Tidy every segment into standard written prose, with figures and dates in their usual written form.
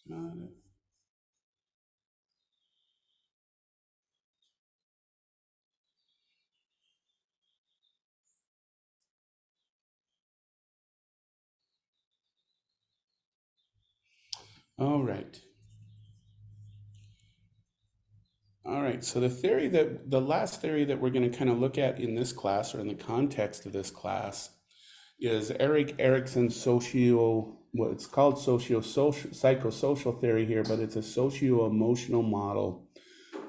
Got it. All right. All right. So the last theory that we're going to kind of look at in this class, or in the context of this class, is Erickson's what it's called psychosocial theory here, but it's a socio-emotional model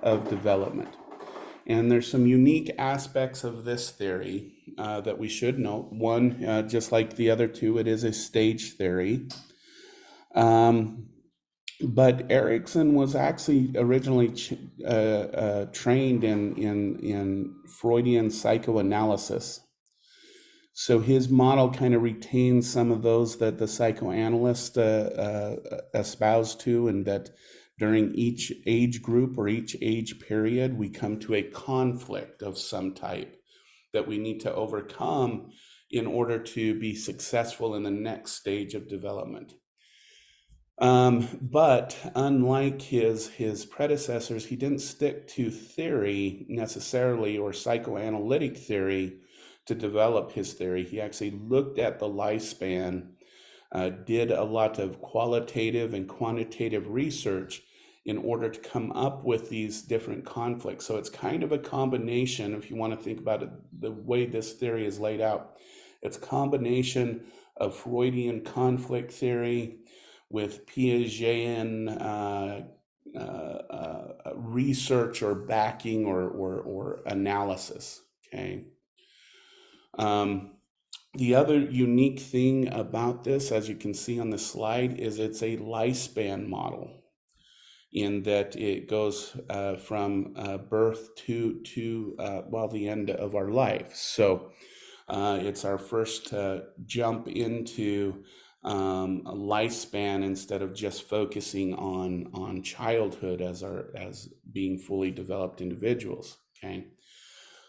of development. And there's some unique aspects of this theory that we should note. One, just like the other two, it is a stage theory. Um, but Erickson was actually originally trained in Freudian psychoanalysis. So his model kind of retains some of those that the psychoanalyst espouse to, and that during each age group or each age period, we come to a conflict of some type that we need to overcome in order to be successful in the next stage of development. But unlike his predecessors, he didn't stick to theory necessarily, or psychoanalytic theory, to develop his theory. He actually looked at the lifespan, did a lot of qualitative and quantitative research in order to come up with these different conflicts. So it's kind of a combination, if you want to think about it, the way this theory is laid out. It's a combination of Freudian conflict theory with Piagetian research or backing or analysis. Okay. Um, the other unique thing about this, as you can see on the slide, is it's a lifespan model, in that it goes from birth to the end of our life. So it's our first jump into a lifespan, instead of just focusing on childhood as being fully developed individuals. Okay.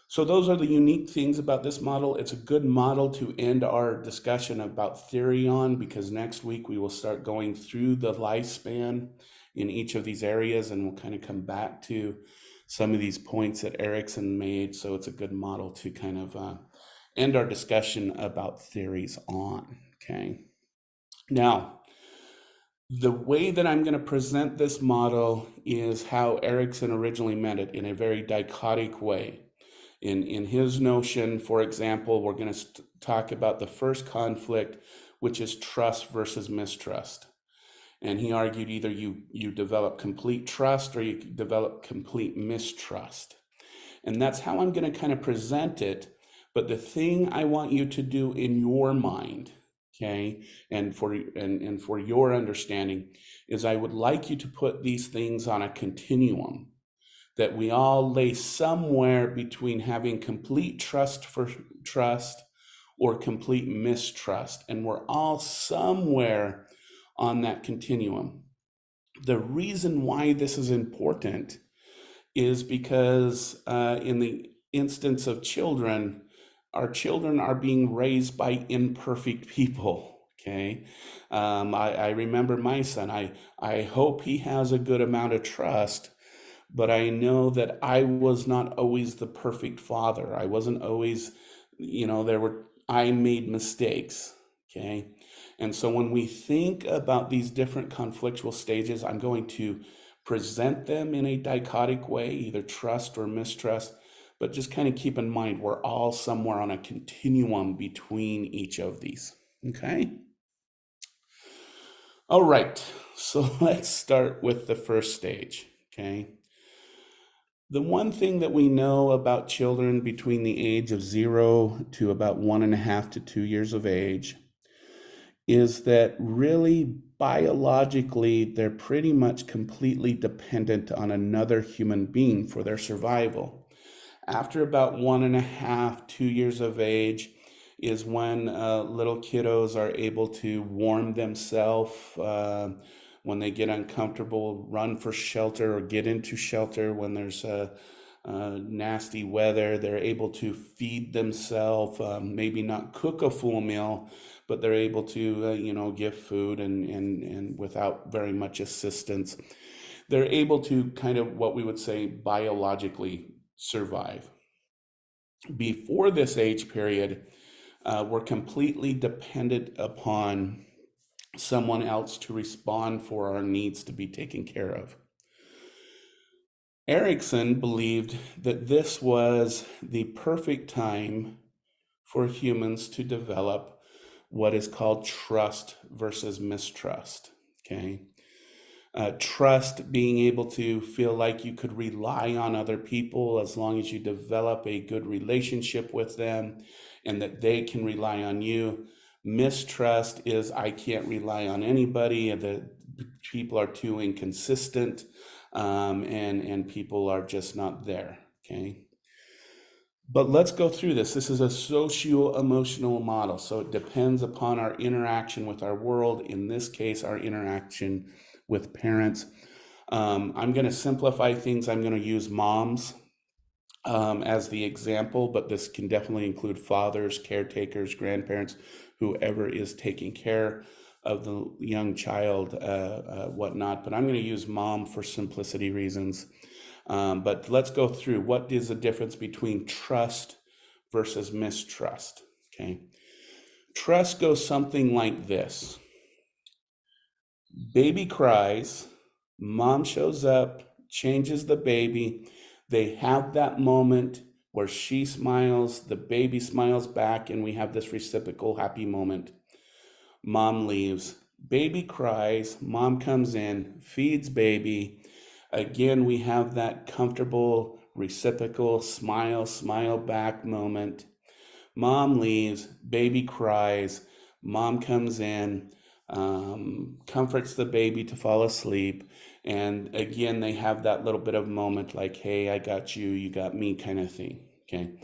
So those are the unique things about this model. It's a good model to end our discussion about theory on, because next week we will start going through the lifespan in each of these areas, and we'll kind of come back to some of these points that Erickson made. So it's a good model to kind of end our discussion about theories on. Okay. Now, the way that I'm going to present this model is how Erickson originally meant it, in a very dichotic way. In his notion, for example, we're going to talk about the first conflict, which is trust versus mistrust. And he argued either you develop complete trust or you develop complete mistrust. And that's how I'm going to kind of present it. But the thing I want you to do in your mind, okay, and for your understanding, is I would like you to put these things on a continuum, that we all lay somewhere between having complete trust or complete mistrust, and we're all somewhere on that continuum. The reason why this is important is because in the instance of children, our children are being raised by imperfect people. Okay. I remember my son. I hope he has a good amount of trust, but I know that I was not always the perfect father. I wasn't always, I made mistakes. Okay. And so when we think about these different conflictual stages, I'm going to present them in a dichotic way, either trust or mistrust, but just kind of keep in mind we're all somewhere on a continuum between each of these. Okay. All right. So let's start with the first stage. Okay. The one thing that we know about children between the age of 0 to about 1.5 to 2 years of age is that really biologically they're pretty much completely dependent on another human being for their survival. After about 1.5, 2 years of age is when little kiddos are able to warm themselves. When they get uncomfortable, run for shelter or get into shelter when there's nasty weather. They're able to feed themselves, maybe not cook a full meal, but they're able to, give food and without very much assistance, they're able to kind of what we would say biologically survive. Before this age period, we're completely dependent upon someone else to respond for our needs to be taken care of. Erickson believed that this was the perfect time for humans to develop what is called trust versus mistrust. Okay. Trust, being able to feel like you could rely on other people as long as you develop a good relationship with them and that they can rely on you. Mistrust is I can't rely on anybody, the people are too inconsistent, and people are just not there. Okay. But let's go through this. This is a socio-emotional model. So it depends upon our interaction with our world. In this case, our interaction with parents. I'm going to simplify things. I'm going to use moms as the example, but this can definitely include fathers, caretakers, grandparents, whoever is taking care of the young child, whatnot. But I'm going to use mom for simplicity reasons. But let's go through what is the difference between trust versus mistrust. Okay. Trust goes something like this. Baby cries, mom shows up, changes the baby. They have that moment where she smiles, the baby smiles back, and we have this reciprocal happy moment. Mom leaves, baby cries, mom comes in, feeds baby. Again, we have that comfortable, reciprocal smile back moment. Mom leaves, baby cries, mom comes in, comforts the baby to fall asleep. And again, they have that little bit of moment like, hey, I got you, you got me kind of thing. Okay.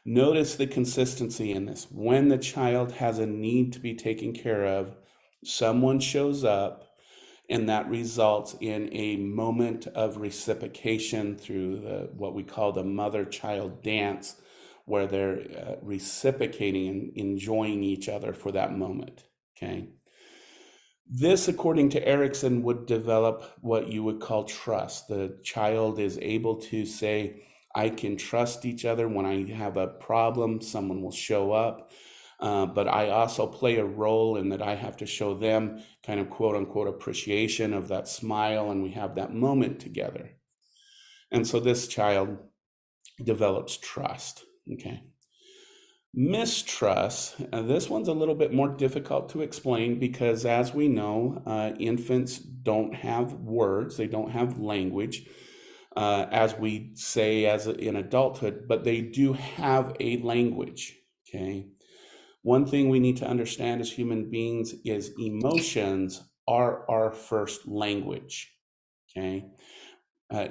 Notice the consistency in this. When the child has a need to be taken care of, someone shows up, and that results in a moment of reciprocation through what we call the mother-child dance, where they're reciprocating and enjoying each other for that moment. Okay. This, according to Erickson, would develop what you would call trust. The child is able to say, I can trust each other. When I have a problem, someone will show up. But I also play a role in that I have to show them kind of quote unquote appreciation of that smile, and we have that moment together. And so this child develops trust. Okay. Mistrust, this one's a little bit more difficult to explain because, as we know, infants don't have words, they don't have language, as we say in adulthood, but they do have a language. Okay. One thing we need to understand as human beings is emotions are our first language. Okay.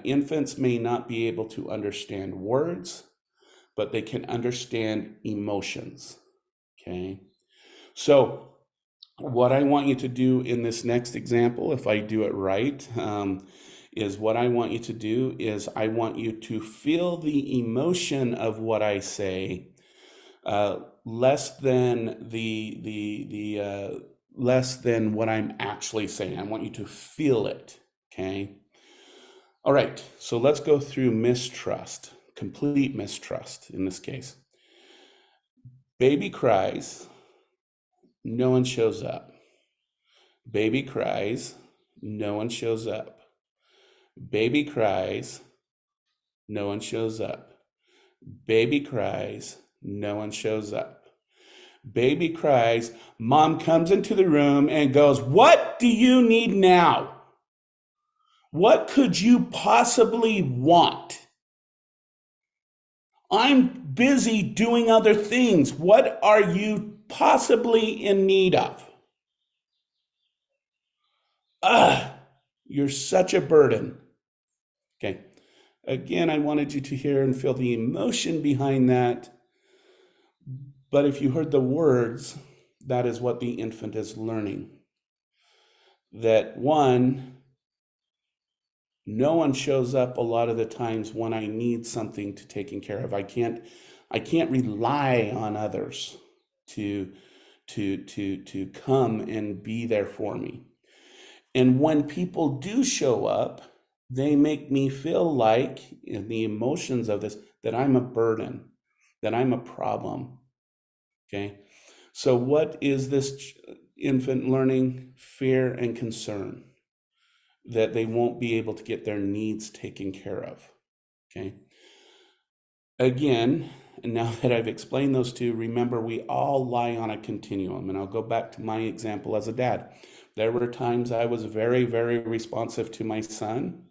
Infants may not be able to understand words, but they can understand emotions. Okay. So what I want you to do in this next example, if I do it right, is what I want you to do is I want you to feel the emotion of what I say, less than less than what I'm actually saying. I want you to feel it. Okay. All right. So let's go through mistrust, complete mistrust in this case. Baby cries, no one shows up. Baby cries, no one shows up. Baby cries, no one shows up. Baby cries, no one shows up. Baby cries, mom comes into the room and goes, what do you need now? What could you possibly want? I'm busy doing other things. What are you possibly in need of? You're such a burden. Okay. Again, I wanted you to hear and feel the emotion behind that. But if you heard the words, that is what the infant is learning. That one, no one shows up a lot of the times when I need something to taken care of. I can't rely on others to to come and be there for me. And when people do show up, they make me feel like, in the emotions of this, that I'm a burden, that I'm a problem. Okay. So what is this infant learning? Fear and concern that they won't be able to get their needs taken care of. Okay. Again, now that I've explained those two, remember we all lie on a continuum. And I'll go back to my example as a dad. There were times I was very, very responsive to my son.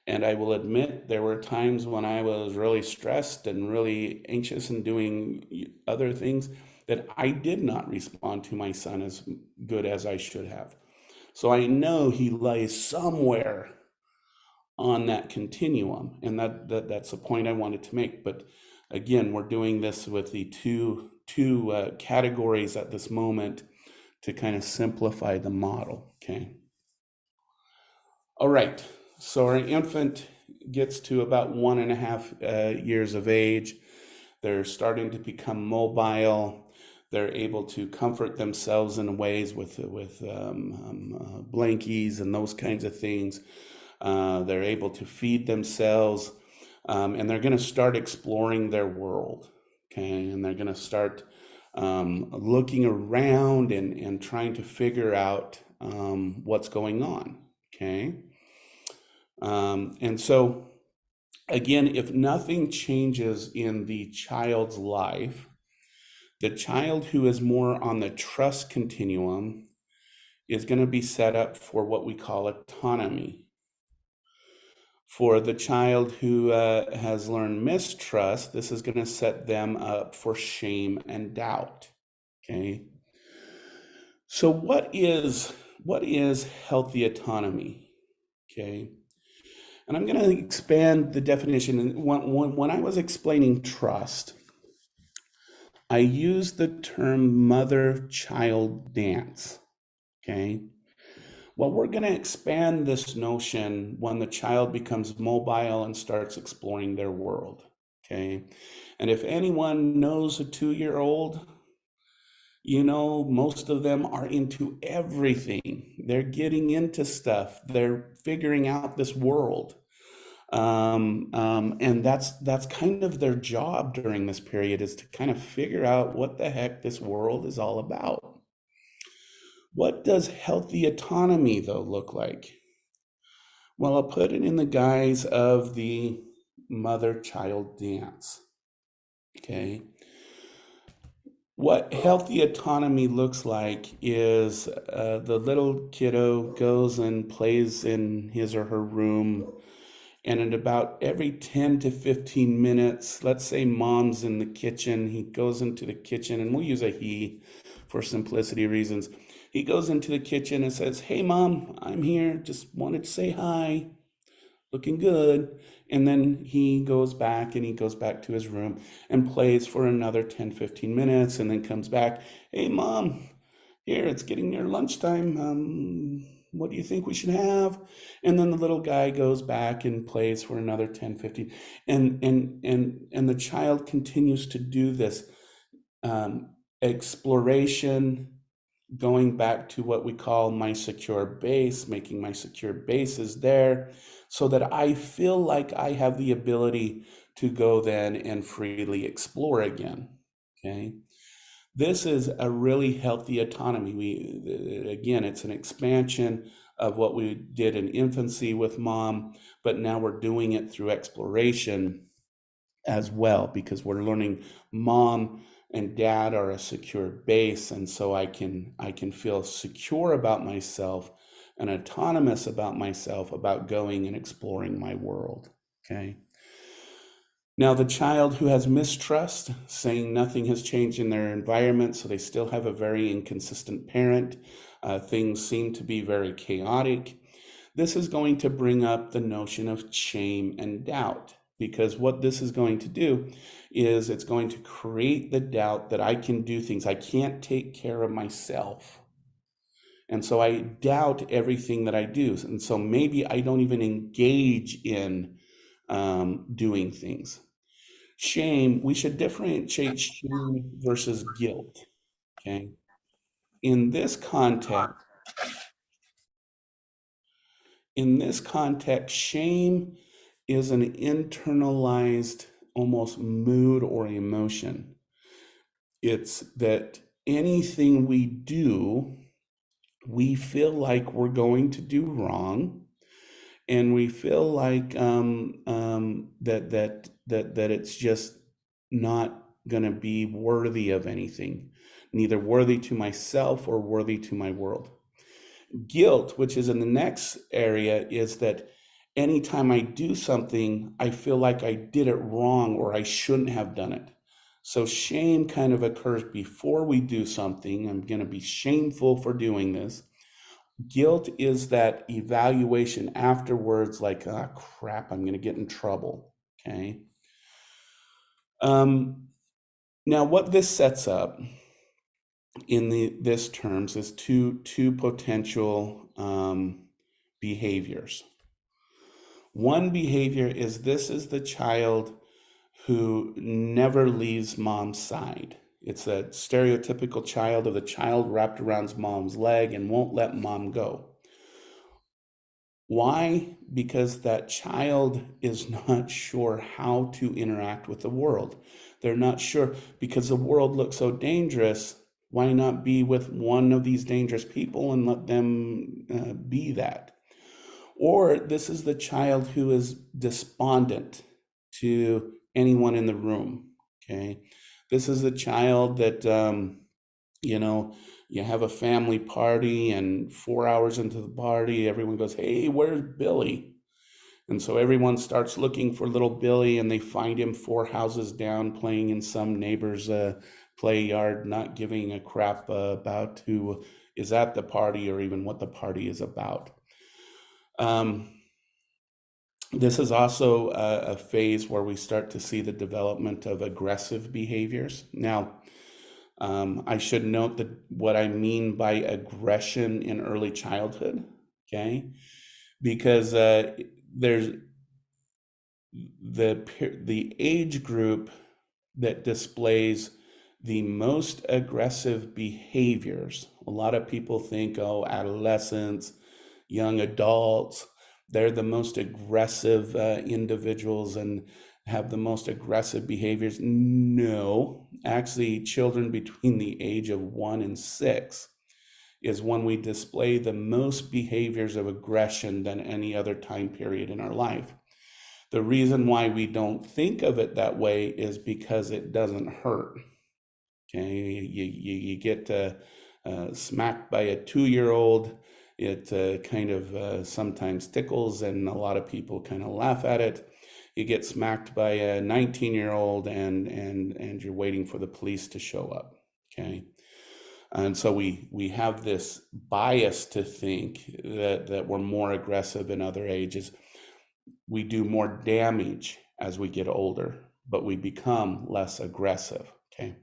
And I will admit there were times when I was really stressed and really anxious and doing other things that I did not respond to my son as good as I should have. So I know he lies somewhere on that continuum, and that's the point I wanted to make. But again, we're doing this with the two categories at this moment to kind of simplify the model. Okay. All right. So our infant gets to about 1.5 years of age. They're starting to become mobile. They're able to comfort themselves in ways with blankies and those kinds of things. They're able to feed themselves, and they're going to start exploring their world. Okay, and they're going to start looking around and trying to figure out what's going on. Okay, and so again, if nothing changes in the child's life, the child who is more on the trust continuum is going to be set up for what we call autonomy. For the child who has learned mistrust, this is going to set them up for shame and doubt. Okay. So what is healthy autonomy? Okay. And I'm going to expand the definition. And when I was explaining trust, I used the term mother-child dance. Okay. Well, we're going to expand this notion when the child becomes mobile and starts exploring their world. Okay. And if anyone knows a 2-year-old, most of them are into everything. They're getting into stuff. They're figuring out this world. And that's kind of their job during this period, is to kind of figure out what the heck this world is all about. What does healthy autonomy, though, look like? Well, I'll put it in the guise of the mother-child dance. Okay. What healthy autonomy looks like is the little kiddo goes and plays in his or her room, and at about every 10 to 15 minutes, let's say mom's in the kitchen, he goes into the kitchen, and we'll use a he for simplicity reasons. He goes into the kitchen and says, "Hey, Mom, I'm here. Just wanted to say hi. Looking good." And then he goes back to his room and plays for another 10, 15 minutes, and then comes back. "Hey, Mom, here, it's getting near lunchtime. What do you think we should have?" And then the little guy goes back and plays for another 10, 15. And the child continues to do this exploration, going back to what we call my secure base, making my secure bases there so that I feel like I have the ability to go then and freely explore again. Okay. This is a really healthy autonomy. Again, it's an expansion of what we did in infancy with mom, but now we're doing it through exploration as well, because we're learning mom and dad are a secure base, and so I can feel secure about myself and autonomous about myself, about going and exploring my world. Okay. Now, the child who has mistrust, saying nothing has changed in their environment, so they still have a very inconsistent parent. Things seem to be very chaotic. This is going to bring up the notion of shame and doubt, because what this is going to do is it's going to create the doubt that I can do things. I can't take care of myself. And so I doubt everything that I do. And so maybe I don't even engage in doing things. Shame, we should differentiate shame versus guilt. Okay. in this context, shame is an internalized almost mood or emotion. It's that anything we do, we feel like we're going to do wrong, and we feel like that it's just not going to be worthy of anything, neither worthy to myself or worthy to my world. Guilt, which is in the next area, is that anytime I do something, I feel like I did it wrong or I shouldn't have done it. So shame kind of occurs before we do something. I'm going to be shameful for doing this. Guilt is that evaluation afterwards, like, ah, crap, I'm going to get in trouble. Okay. Now, what this sets up in this terms is two potential behaviors. One behavior is this is the child who never leaves mom's side. It's a stereotypical child of the child wrapped around mom's leg and won't let mom go. Why? Because that child is not sure how to interact with the world. They're not sure because the world looks so dangerous. Why not be with one of these dangerous people and let them be that? Or this is the child who is despondent to anyone in the room. Okay. This is the child that, you know, you have a family party and 4 hours into the party, everyone goes, hey, where's Billy? And so everyone starts looking for little Billy, and they find him 4 houses down playing in some neighbor's play yard, not giving a crap about who is at the party or even what the party is about. This is also a phase where we start to see the development of aggressive behaviors. Now, I should note that what I mean by aggression in early childhood, okay? Because there's the age group that displays the most aggressive behaviors. A lot of people think, oh, adolescents, young adults, they're the most aggressive individuals and have the most aggressive behaviors. No, actually, children between the age of 1 and 6 is when we display the most behaviors of aggression than any other time period in our life. The reason why we don't think of it that way is because it doesn't hurt. Okay, you get smacked by a 2-year-old. It kind of sometimes tickles, and a lot of people kind of laugh at it. You get smacked by a 19-year-old, and you're waiting for the police to show up. Okay, and so we have this bias to think that we're more aggressive in other ages. We do more damage as we get older, but we become less aggressive. Okay.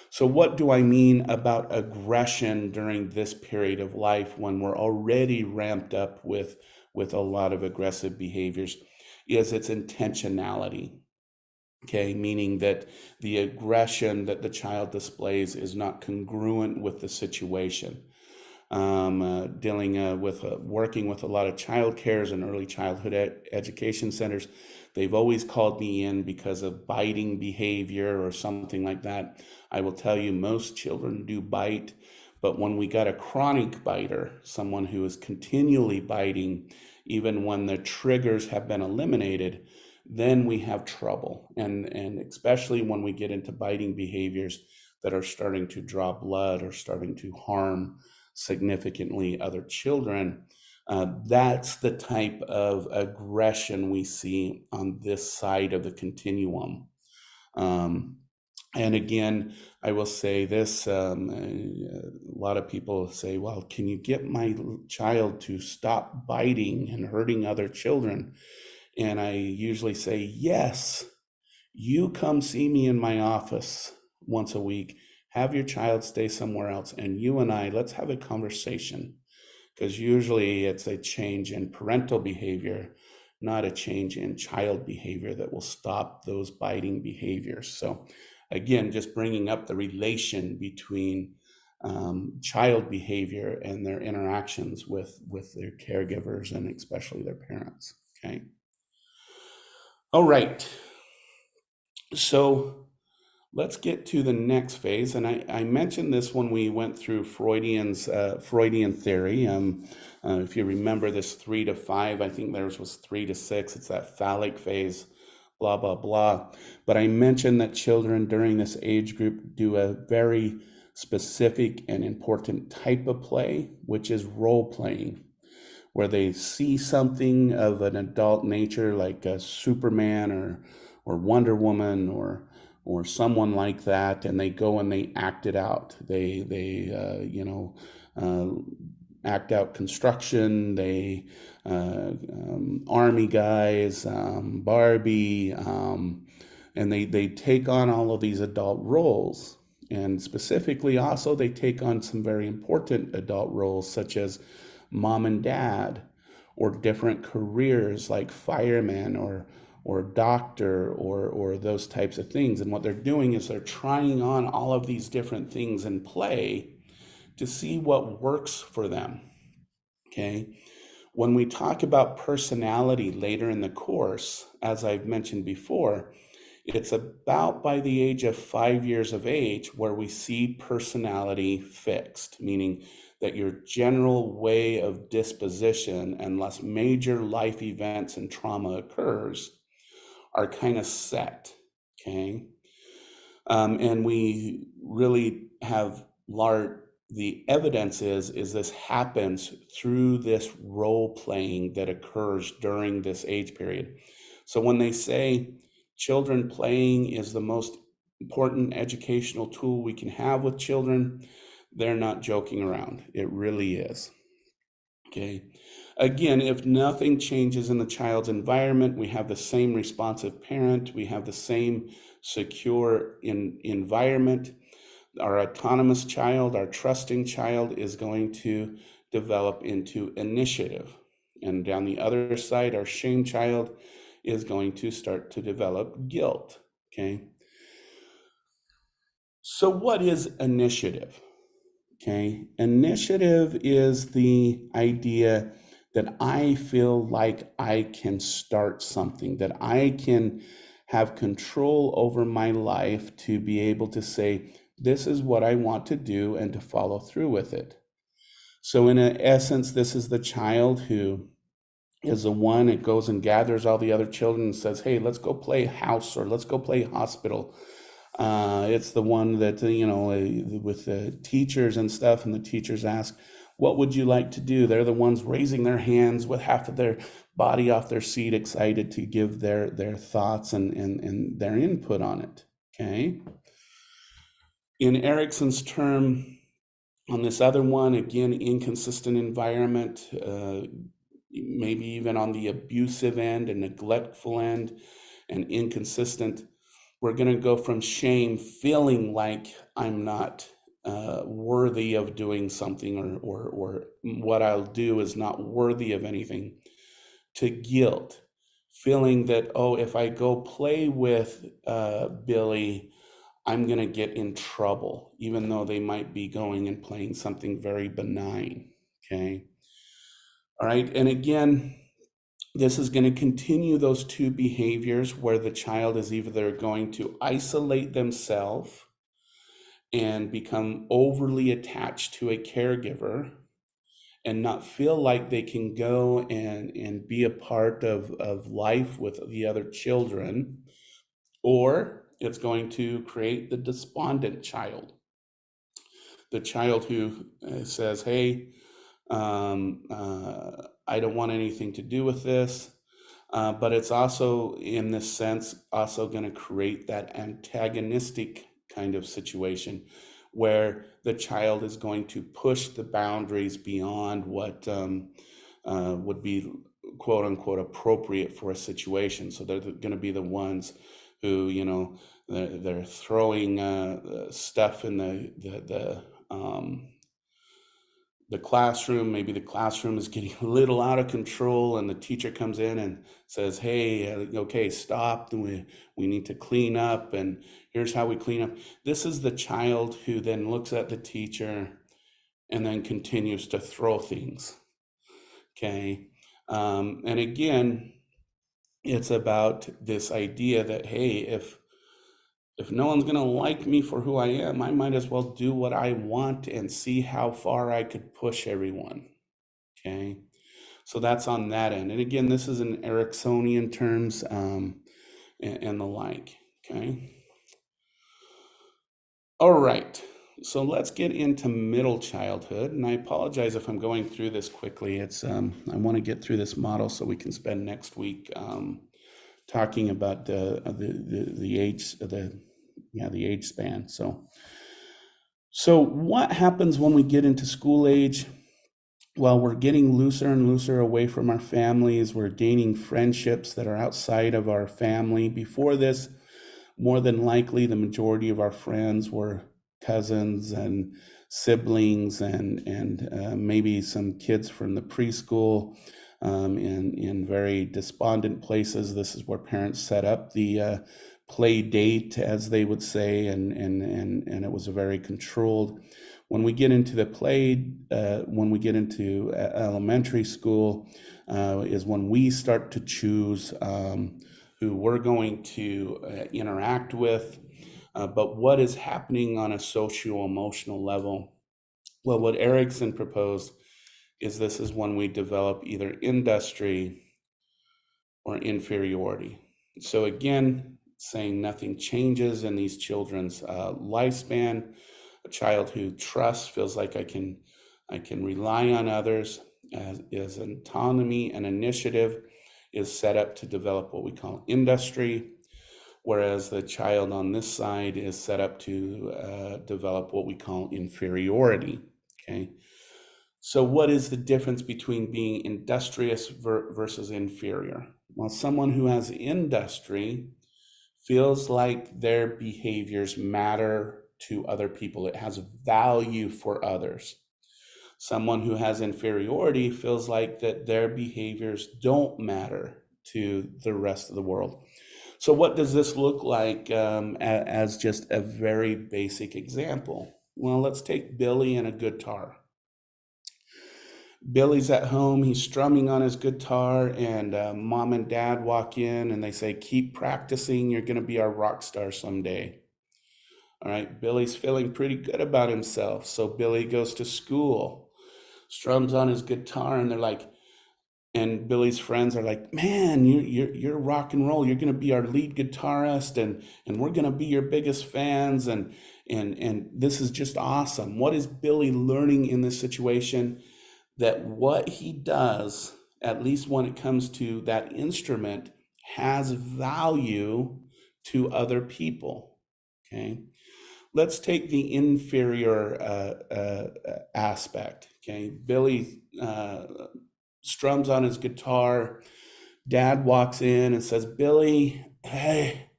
So what do I mean about aggression during this period of life when we're already ramped up with a lot of aggressive behaviors? Is its intentionality. Okay, meaning that the aggression that the child displays is not congruent with the situation. Dealing with working with a lot of child cares and early childhood education centers, they've always called me in because of biting behavior or something like that. I will tell you, most children do bite, but when we got a chronic biter, someone who is continually biting, even when the triggers have been eliminated, then we have trouble. And especially when we get into biting behaviors that are starting to draw blood or starting to harm significantly other children, that's the type of aggression we see on this side of the continuum. And again, I will say this, a lot of people say, well, can you get my child to stop biting and hurting other children? And I usually say, yes, you come see me in my office once a week, have your child stay somewhere else, and you and I, let's have a conversation. Because usually it's a change in parental behavior, not a change in child behavior that will stop those biting behaviors. So again, just bringing up the relation between child behavior and their interactions with their caregivers and especially their parents. Okay. All right. So let's get to the next phase, and I mentioned this when we went through Freudian theory. If you remember this 3 to 5, I think theirs was 3 to 6. It's that phallic phase, blah blah blah. But I mentioned that children during this age group do a very specific and important type of play, which is role playing, where they see something of an adult nature, like a Superman or Wonder Woman or someone like that, and they go and they act it out. Uh, act out construction. They army guys, Barbie, and they take on all of these adult roles. And specifically, also, they take on some very important adult roles, such as mom and dad, or different careers like fireman or doctor or those types of things. And what they're doing is they're trying on all of these different things in play to see what works for them. Okay. When we talk about personality later in the course, as I've mentioned before, it's about by the age of 5 years of age where we see personality fixed, meaning that your general way of disposition, unless major life events and trauma occurs, are kind of set. Okay. And we really have the evidence is this happens through this role playing that occurs during this age period. So when they say children playing is the most important educational tool we can have with children, they're not joking around. It really is. Okay. Again, if nothing changes in the child's environment, we have the same responsive parent, we have the same secure environment, our autonomous child, our trusting child is going to develop into initiative. And down the other side, our shame child is going to start to develop guilt. Okay. So what is initiative? Okay. Initiative is the idea that I feel like I can start something, that I can have control over my life to be able to say, this is what I want to do and to follow through with it. So in essence, this is the child who is the one that goes and gathers all the other children and says, hey, let's go play house or let's go play hospital. It's the one that, with the teachers and stuff, and the teachers ask, what would you like to do? They're the ones raising their hands with half of their body off their seat, excited to give their thoughts and their input on it. Okay. In Erickson's term, on this other one, again, inconsistent environment, maybe even on the abusive end and neglectful end and inconsistent, we're going to go from shame, feeling like I'm not worthy of doing something, or what I'll do is not worthy of anything, to guilt, feeling that, oh, if I go play with Billy, I'm going to get in trouble, even though they might be going and playing something very benign. Okay. All right. And again, this is going to continue those two behaviors where the child is either going to isolate themselves and become overly attached to a caregiver and not feel like they can go and be a part of life with the other children, or it's going to create the despondent child, the child who says, hey, I don't want anything to do with this. But it's also, in this sense, also going to create that antagonistic kind of situation where the child is going to push the boundaries beyond what would be quote unquote appropriate for a situation. So they're going to be the ones who, they're throwing stuff in the the classroom. Maybe the classroom is getting a little out of control, and the teacher comes in and says, hey, okay, stop. We need to clean up, and here's how we clean up. This is the child who then looks at the teacher and then continues to throw things. Okay. And again, it's about this idea that, hey, if no one's going to like me for who I am, I might as well do what I want and see how far I could push everyone. Okay. So that's on that end. And again, this is in Ericksonian terms, and the like. Okay. All right. So let's get into middle childhood. And I apologize if I'm going through this quickly. It's I want to get through this model so we can spend next week talking about the age the age span. So what happens when we get into school age? Well, we're getting looser and looser away from our families. We're gaining friendships that are outside of our family. Before this, more than likely, the majority of our friends were cousins and siblings and maybe some kids from the preschool in very despondent places. This is where parents set up the play date, as they would say, and it was a very controlled. When we get into the when we get into elementary school, is when we start to choose who we're going to interact with. But what is happening on a socio-emotional level? Well, what Erickson proposed is this is when we develop either industry or inferiority. So again, saying nothing changes in these children's lifespan. A child who trusts, feels like I can rely on others, is autonomy and initiative, is set up to develop what we call industry, whereas the child on this side is set up to develop what we call inferiority. Okay. So what is the difference between being industrious versus inferior? Well, someone who has industry feels like their behaviors matter to other people. It has value for others. Someone who has inferiority feels like that their behaviors don't matter to the rest of the world. So what does this look like as just a very basic example? Well, let's take Billy and a guitar. Billy's at home, he's strumming on his guitar, and mom and dad walk in and they say, keep practicing, you're going to be our rock star someday. All right, Billy's feeling pretty good about himself. So Billy goes to school, strums on his guitar, and they're like, and Billy's friends are like, man, you're rock and roll. You're going to be our lead guitarist, and we're going to be your biggest fans, and this is just awesome. What is Billy learning in this situation? That what he does, at least when it comes to that instrument, has value to other people. Okay. Let's take the inferior aspect. Okay. Billy strums on his guitar. Dad walks in and says, Billy, hey,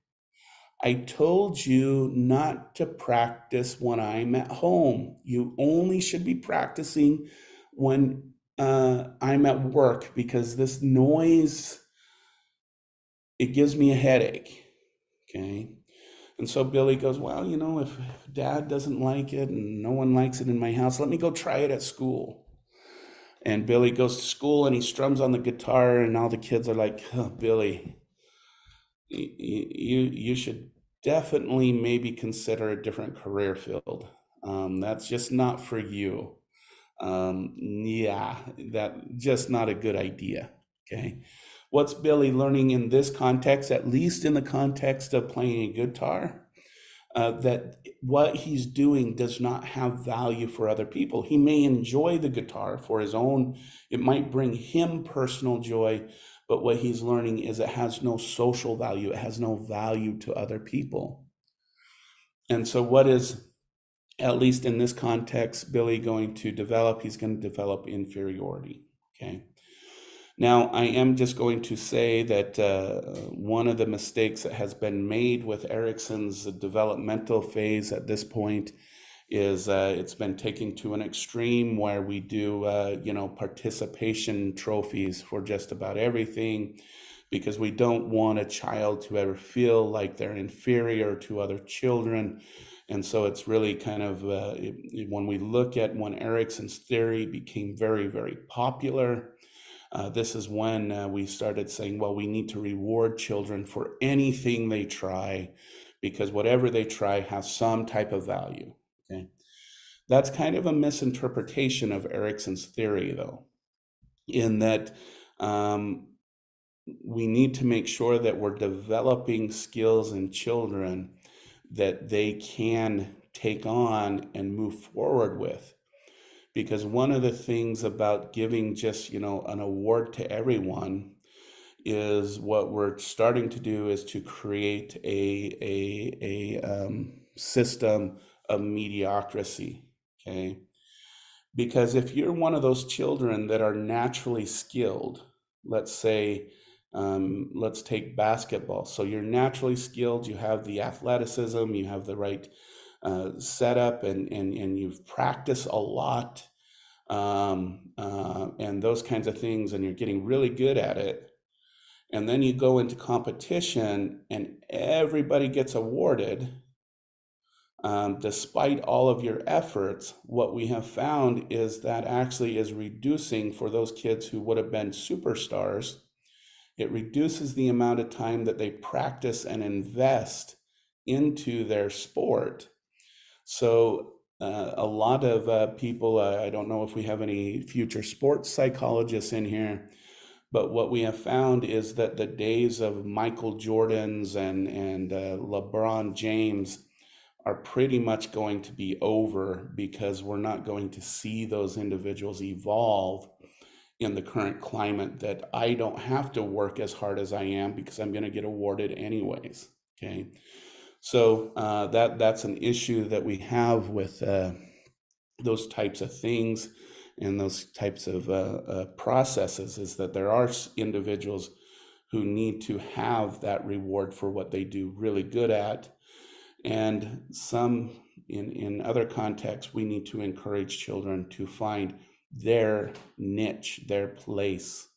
I told you not to practice when I'm at home. You only should be practicing when I'm at work, because this noise, it gives me a headache. Okay. And so Billy goes, well, if dad doesn't like it and no one likes it in my house, let me go try it at school. And Billy goes to school and he strums on the guitar, and all the kids are like, oh, Billy, you should definitely maybe consider a different career field. That's just not for you. That just not a good idea. Okay. What's Billy learning in this context, at least in the context of playing a guitar? That what he's doing does not have value for other people. He may enjoy the guitar for his own, it might bring him personal joy, but what he's learning is it has no social value. It has no value to other people. And so what is, at least in this context, Billy going to develop? He's going to develop inferiority. Okay. Now, I am just going to say that one of the mistakes that has been made with Erickson's developmental phase at this point is it's been taken to an extreme where we do participation trophies for just about everything, because we don't want a child to ever feel like they're inferior to other children. And so it's really kind of when we look at when Erickson's theory became very, very popular, this is when we started saying, well, we need to reward children for anything they try, because whatever they try has some type of value. Okay, that's kind of a misinterpretation of Erickson's theory, though, in that um, we need to make sure that we're developing skills in children that they can take on and move forward with. Because one of the things about giving just, an award to everyone is what we're starting to do is to create a system of mediocrity. Okay. Because if you're one of those children that are naturally skilled, let's say, let's take basketball. So you're naturally skilled, you have the athleticism, you have the right setup, and you've practiced a lot, and those kinds of things, and you're getting really good at it. And then you go into competition and everybody gets awarded. Despite all of your efforts, what we have found is that actually is reducing for those kids who would have been superstars. It reduces the amount of time that they practice and invest into their sport. So a lot of people, I don't know if we have any future sports psychologists in here, but what we have found is that the days of Michael Jordan's and LeBron James are pretty much going to be over, because we're not going to see those individuals evolve in the current climate, that I don't have to work as hard as I am because I'm going to get awarded anyways. Okay. So that's an issue that we have with those types of things and those types of processes, is that there are individuals who need to have that reward for what they do really good at. And some, in other contexts, we need to encourage children to find their niche, their place,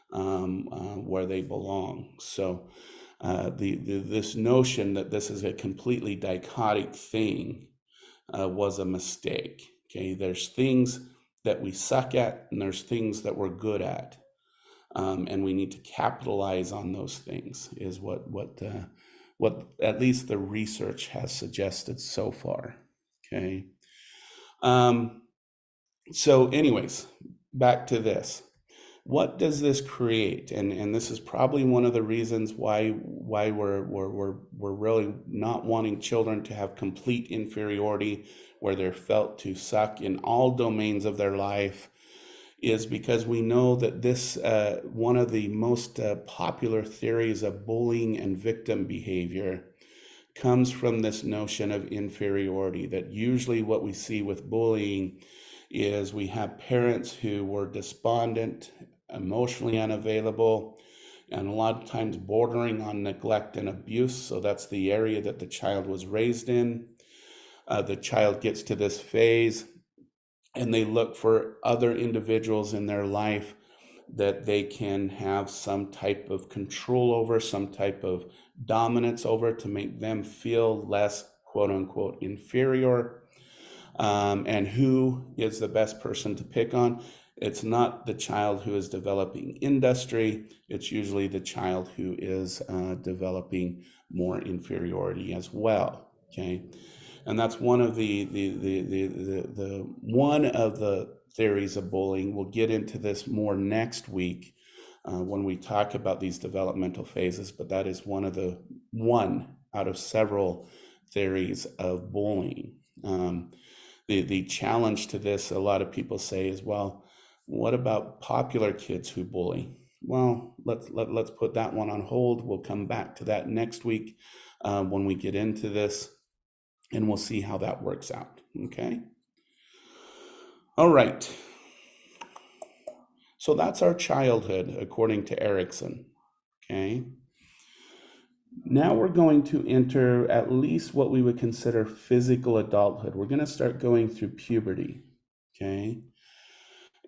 where they belong. So this notion that this is a completely dichotic thing was a mistake. Okay, there's things that we suck at, and there's things that we're good at, and we need to capitalize on those things. Is what at least the research has suggested so far. Okay. So, anyways, back to this. What does this create? And this is probably one of the reasons why we're really not wanting children to have complete inferiority, where they're felt to suck in all domains of their life, is because we know that this one of the most popular theories of bullying and victim behavior comes from this notion of inferiority. That usually what we see with bullying is we have parents who were despondent, emotionally unavailable, and a lot of times bordering on neglect and abuse. So that's the area that the child was raised in. The child gets to this phase, and they look for other individuals in their life that they can have some type of control over, some type of dominance over, to make them feel less, quote unquote, inferior. And who is the best person to pick on? It's not the child who is developing industry. It's usually the child who is developing more inferiority as well. Okay, and that's one of the one of the theories of bullying. We'll get into this more next week when we talk about these developmental phases. But that is one out of several theories of bullying. The challenge to this, a lot of people say, is, well, what about popular kids who bully? Well, let's put that one on hold. We'll come back to that next week when we get into this, and we'll see how that works out. Okay. All right. So that's our childhood, according to Erickson. Okay. Now we're going to enter at least what we would consider physical adulthood. We're going to start going through puberty, okay?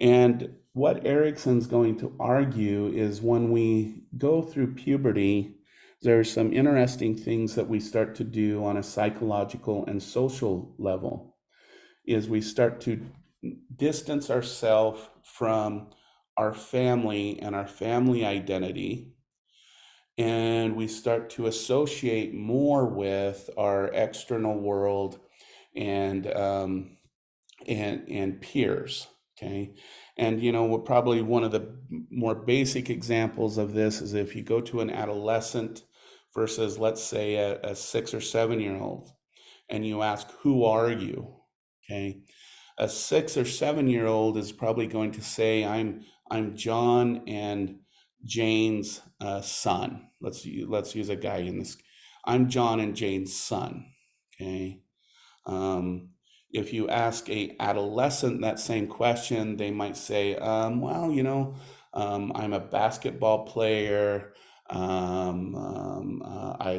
And what Erickson's going to argue is when we go through puberty, there's some interesting things that we start to do on a psychological and social level, is we start to distance ourselves from our family and our family identity, and we start to associate more with our external world and and peers. Okay, and probably one of the more basic examples of this is if you go to an adolescent versus, let's say, a 6 or 7 year old, and you ask, "Who are you?" Okay, a 6 or 7 year old is probably going to say, I'm John and Jane's son. Let's use a guy in this. I'm John and Jane's son. Okay. Um, if you ask a adolescent that same question, they might say, well, I'm a basketball player. I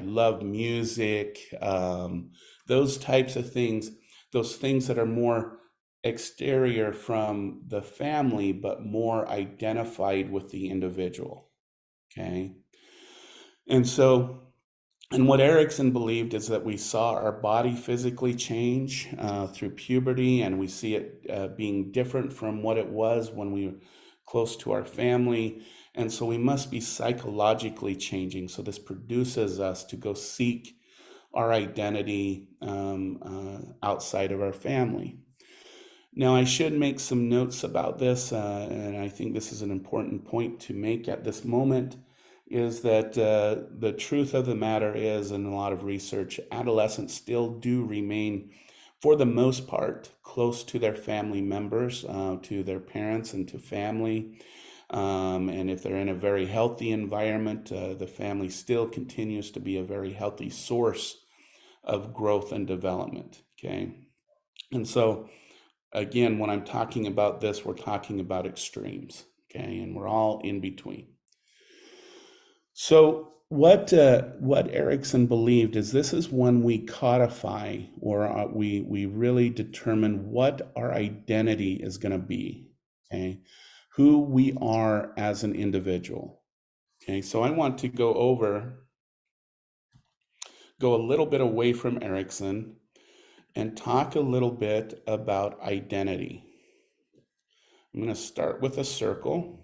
love music. Those types of things, those things that are more exterior from the family, but more identified with the individual. Okay. And so, and what Erickson believed is that we saw our body physically change through puberty, and we see it being different from what it was when we were close to our family. And so we must be psychologically changing. So this produces us to go seek our identity outside of our family. Now, I should make some notes about this, and I think this is an important point to make at this moment, is that the truth of the matter is, in a lot of research, adolescents still do remain, for the most part, close to their family members, to their parents and to family. And if they're in a very healthy environment, the family still continues to be a very healthy source of growth and development. Okay. And so, again, when I'm talking about this, we're talking about extremes. Okay. And we're all in between. So what Erickson believed is this is when we codify, or we really determine what our identity is going to be. Okay. Who we are as an individual. Okay. So I want to go a little bit away from Erickson and talk a little bit about identity. I'm going to start with a circle,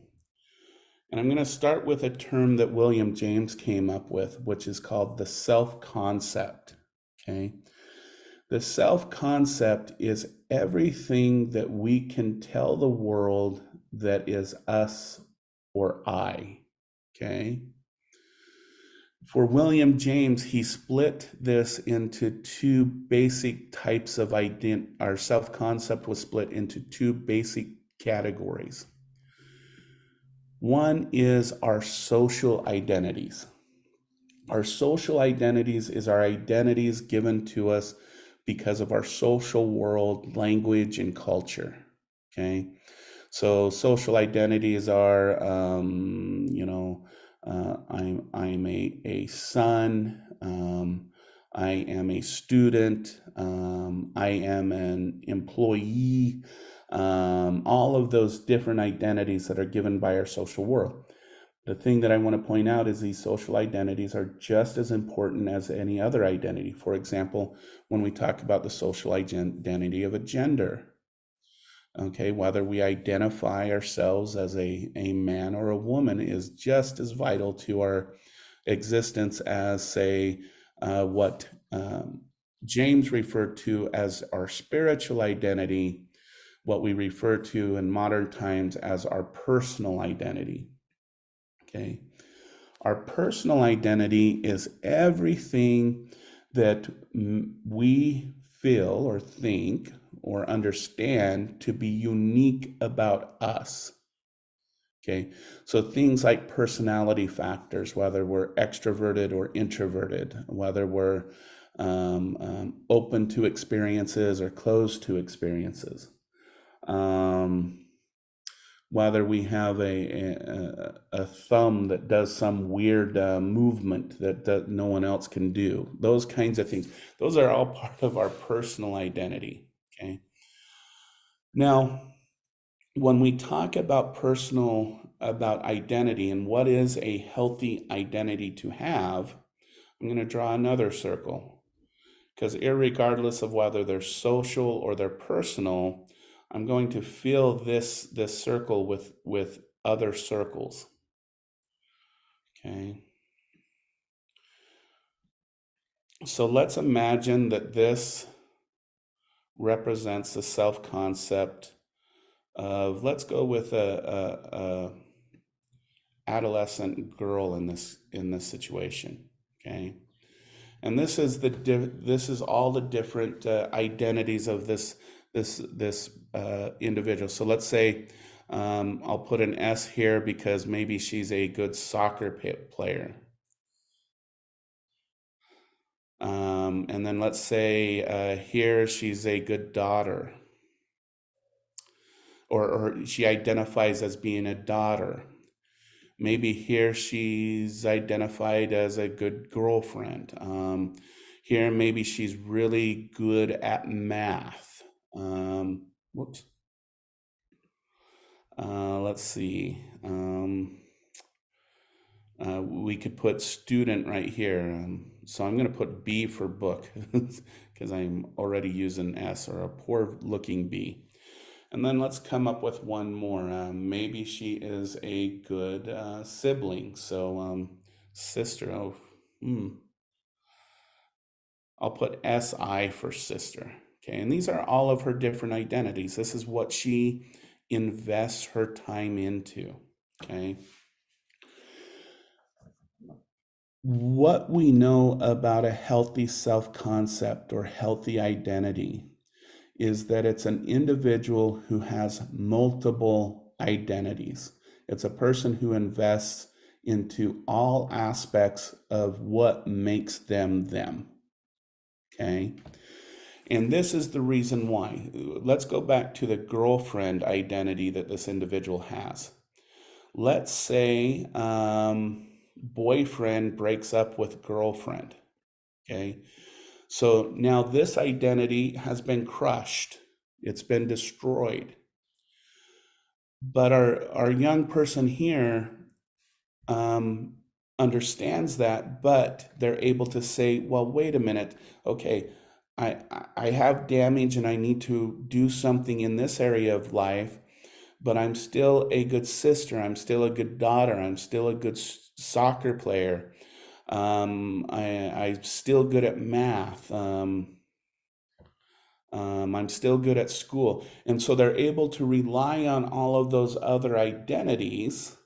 and I'm going to start with a term that William James came up with, which is called the self-concept. Okay. The self-concept is everything that we can tell the world that is us or I. Okay. For William James, he split this into two basic types of identity. Our self-concept was split into two basic categories. One is our social identities. Our social identities is our identities given to us because of our social world, language, and culture. Okay. So social identities are, I'm a son. I am a student. I am an employee. All of those different identities that are given by our social world. The thing that I want to point out is these social identities are just as important as any other identity. For example, when we talk about the social identity of a gender, okay, whether we identify ourselves as a man or a woman is just as vital to our existence as, say, what James referred to as our spiritual identity, what we refer to in modern times as our personal identity. Okay. Our personal identity is everything that we feel or think or understand to be unique about us. Okay. So things like personality factors, whether we're extroverted or introverted, whether we're open to experiences or closed to experiences. whether we have a thumb that does some weird movement that no one else can do. Those kinds of things. Those are all part of our personal identity. Okay. Now, when we talk about about identity and what is a healthy identity to have, I'm going to draw another circle, because irregardless of whether they're social or they're personal, I'm going to fill this circle with other circles. Okay. So let's imagine that this represents the self-concept of, let's go with a adolescent girl in this situation. Okay. And this is all the different identities of this individual. So let's say I'll put an S here because maybe she's a good soccer player. And then let's say here she's a good daughter, or she identifies as being a daughter. Maybe here she's identified as a good girlfriend. Here maybe she's really good at math. Whoops. Let's see. We could put student right here. So I'm going to put B for book because I'm already using S, or a poor looking B. And then let's come up with one more. Maybe she is a good sibling. So sister. Oh, I'll put SI for sister. Okay, and these are all of her different identities. This is what she invests her time into. Okay. What we know about a healthy self-concept or healthy identity is that it's an individual who has multiple identities. It's a person who invests into all aspects of what makes them them. Okay. And this is the reason why. Let's go back to the girlfriend identity that this individual has. Let's say boyfriend breaks up with girlfriend. Okay. So now this identity has been crushed. It's been destroyed. But our young person here understands that, but they're able to say, well, wait a minute. Okay, I have damage and I need to do something in this area of life, but I'm still a good sister. I'm still a good daughter. I'm still a good soccer player. I'm still good at math. I'm still good at school. And so they're able to rely on all of those other identities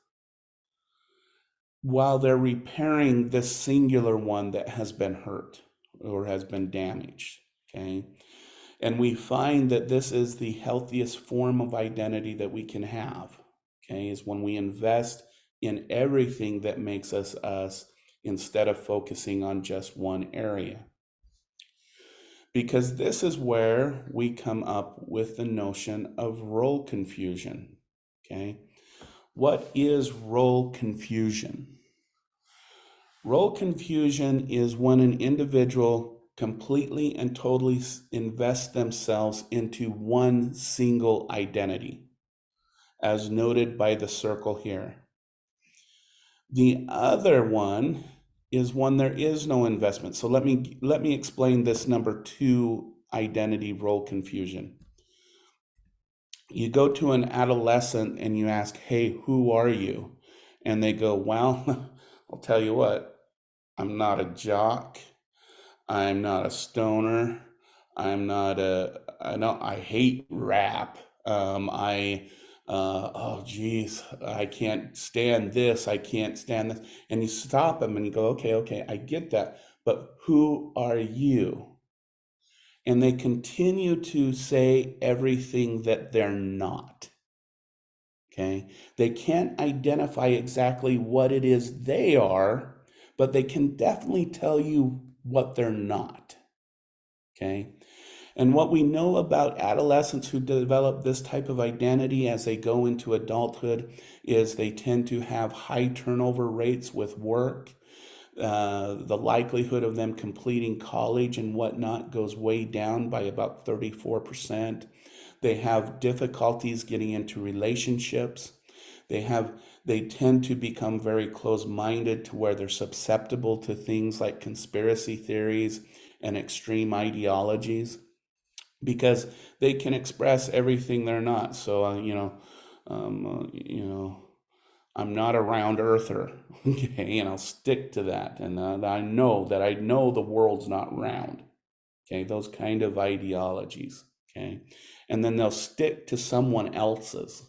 while they're repairing this singular one that has been hurt or has been damaged. Okay. And we find that this is the healthiest form of identity that we can have. Okay. Is when we invest in everything that makes us us instead of focusing on just one area. Because this is where we come up with the notion of role confusion. Okay. What is role confusion? Role confusion is when an individual completely and totally invests themselves into one single identity, as noted by the circle here. The other one is when there is no investment. So let me explain this number 2 identity role confusion. You go to an adolescent and you ask, hey, who are you? And they go, well, I'll tell you what, I'm not a jock. I'm not a stoner. I hate rap. Oh geez, I can't stand this. I can't stand this. And you stop them and you go, okay, I get that. But who are you? And they continue to say everything that they're not. Okay. They can't identify exactly what it is they are, but they can definitely tell you what they're not. Okay. And what we know about adolescents who develop this type of identity as they go into adulthood is they tend to have high turnover rates with work. The likelihood of them completing college and whatnot goes way down by about 34%. They have difficulties getting into relationships. They tend to become very close-minded to where they're susceptible to things like conspiracy theories and extreme ideologies because they can express everything they're not. So, I'm not a round earther, okay, and I'll stick to that. And I know the world's not round, okay, those kind of ideologies, okay, and then they'll stick to someone else's,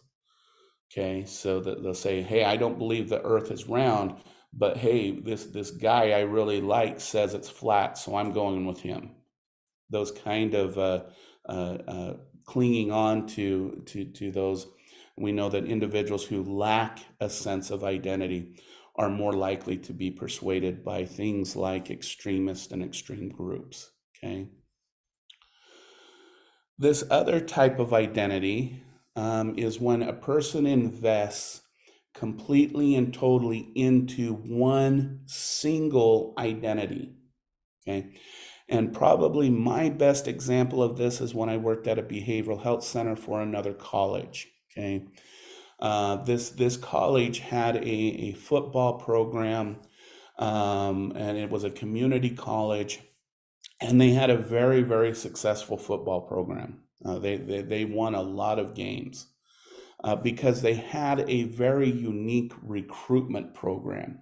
okay, so that they'll say, hey, I don't believe the earth is round, but hey, this guy I really like says it's flat, so I'm going with him. Those kind of clinging on to those. We know that individuals who lack a sense of identity are more likely to be persuaded by things like extremist and extreme groups. Okay. This other type of identity is when a person invests completely and totally into one single identity. Okay. And probably my best example of this is when I worked at a behavioral health center for another college. Okay. This college had a football program, and it was a community college, and they had a very, very successful football program. They won a lot of games because they had a very unique recruitment program.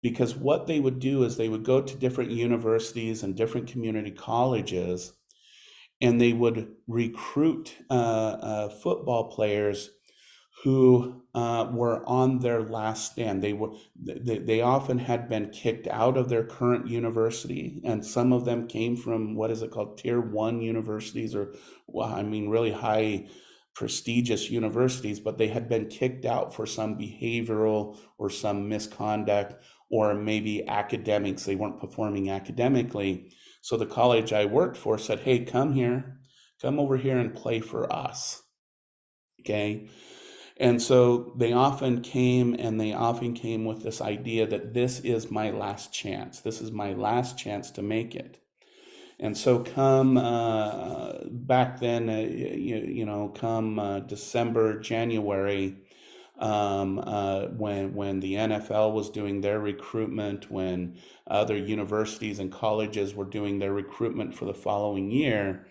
Because what they would do is they would go to different universities and different community colleges, and they would recruit football players who were on their last stand. They often had been kicked out of their current university, and some of them came from what is it called, tier one universities, or well, I mean really high prestigious universities, but they had been kicked out for some behavioral or some misconduct or maybe academics. They weren't performing academically. So the college I worked for said, hey, come over here and play for us. Okay. And so they often came with this idea that this is my last chance. This is my last chance to make it. And so come back then, come December, January, when the NFL was doing their recruitment, when other universities and colleges were doing their recruitment for the following year,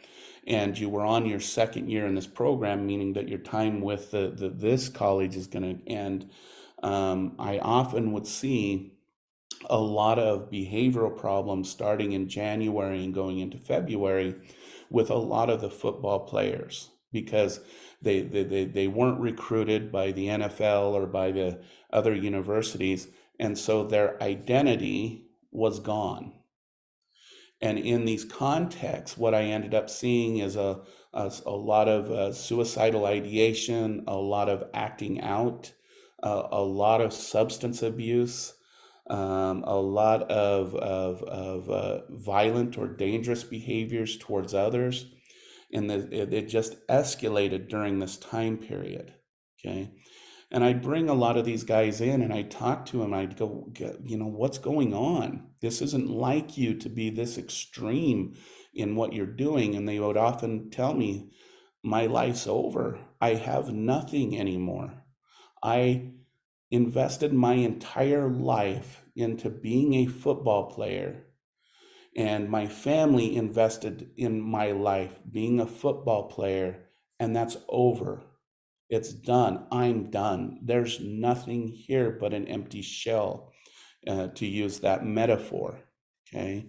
and you were on your second year in this program, meaning that your time with this college is going to end, I often would see a lot of behavioral problems starting in January and going into February with a lot of the football players because they weren't recruited by the NFL or by the other universities, and so their identity was gone. And in these contexts, what I ended up seeing is a lot of suicidal ideation, a lot of acting out, a lot of substance abuse, a lot of violent or dangerous behaviors towards others. And it just escalated during this time period. Okay. And I'd bring a lot of these guys in and I'd talk to them. I'd go, what's going on? This isn't like you to be this extreme in what you're doing. And they would often tell me, my life's over. I have nothing anymore. I invested my entire life into being a football player, and my family invested in my life being a football player, and that's over. It's done. I'm done. There's nothing here but an empty shell, to use that metaphor. Okay.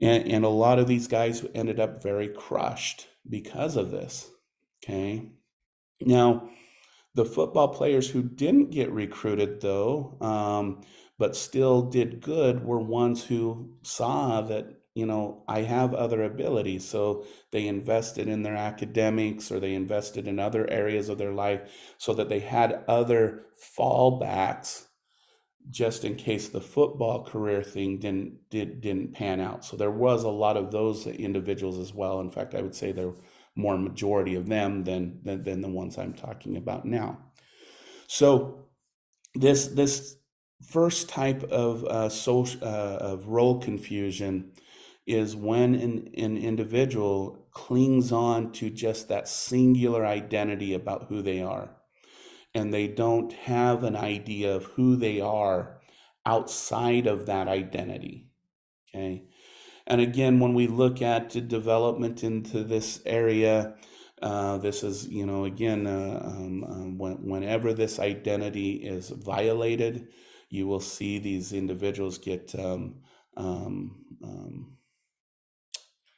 And a lot of these guys ended up very crushed because of this. Okay. Now, the football players who didn't get recruited, though, but still did good, were ones who saw that, I have other abilities. So they invested in their academics or they invested in other areas of their life so that they had other fallbacks just in case the football career thing didn't pan out. So there was a lot of those individuals as well. In fact, I would say there were more majority of them than the ones I'm talking about now. So this first type of of role confusion is when an individual clings on to just that singular identity about who they are, and they don't have an idea of who they are outside of that identity. Okay. And again, when we look at development into this area, this is, again, whenever this identity is violated, you will see these individuals get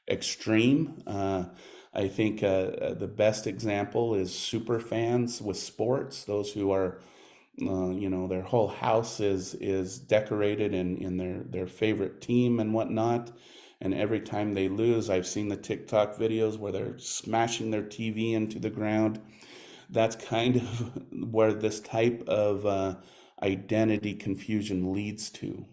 extreme. I think the best example is super fans with sports, those who are their whole house is decorated in their favorite team and whatnot. And every time they lose, I've seen the TikTok videos where they're smashing their TV into the ground. That's kind of where this type of identity confusion leads to,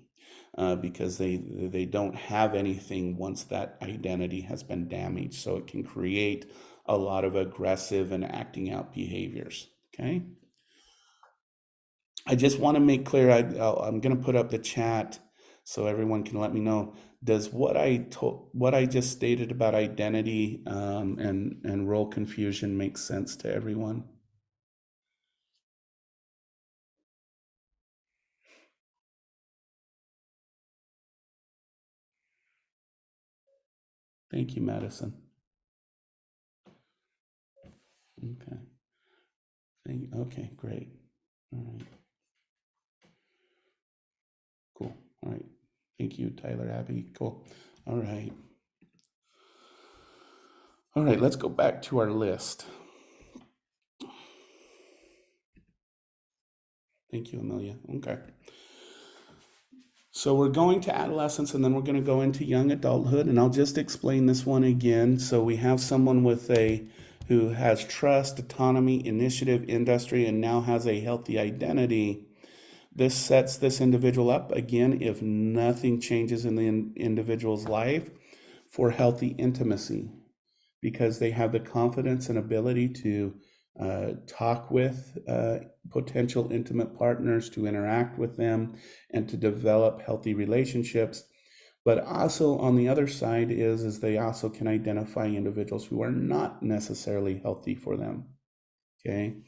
because they don't have anything once that identity has been damaged. So it can create a lot of aggressive and acting out behaviors. Okay. I just want to make clear, I'm going to put up the chat so everyone can let me know. Does what I just stated about identity and role confusion make sense to everyone? Thank you, Madison. Okay. Okay, great. All right. Cool. All right. Thank you, Tyler Abbey. Cool. All right. All right, let's go back to our list. Thank you, Amelia. Okay. So we're going to adolescence, and then we're going to go into young adulthood, and I'll just explain this one again. So we have someone who has trust, autonomy, initiative, industry, and now has a healthy identity. This sets this individual up, again, if nothing changes in the individual's life, for healthy intimacy, because they have the confidence and ability to talk with potential intimate partners, to interact with them, and to develop healthy relationships. But also on the other side is they also can identify individuals who are not necessarily healthy for them. Okay.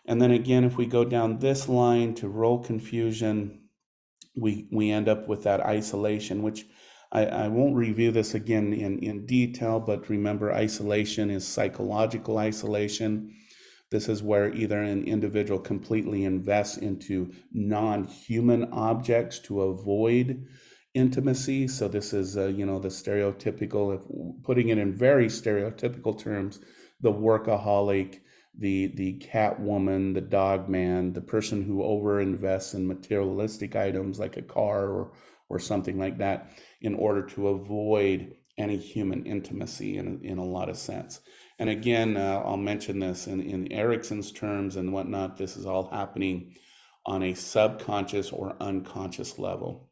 And then again, if we go down this line to role confusion, we end up with that isolation, which I won't review this again in detail, but remember, isolation is psychological isolation. This is where either an individual completely invests into non-human objects to avoid intimacy. So this is, the stereotypical, putting it in very stereotypical terms, the workaholic, the cat woman, the dog man, the person who overinvests in materialistic items like a car or something like that in order to avoid any human intimacy in a lot of sense. And again, I'll mention this in Erickson's terms and whatnot, this is all happening on a subconscious or unconscious level.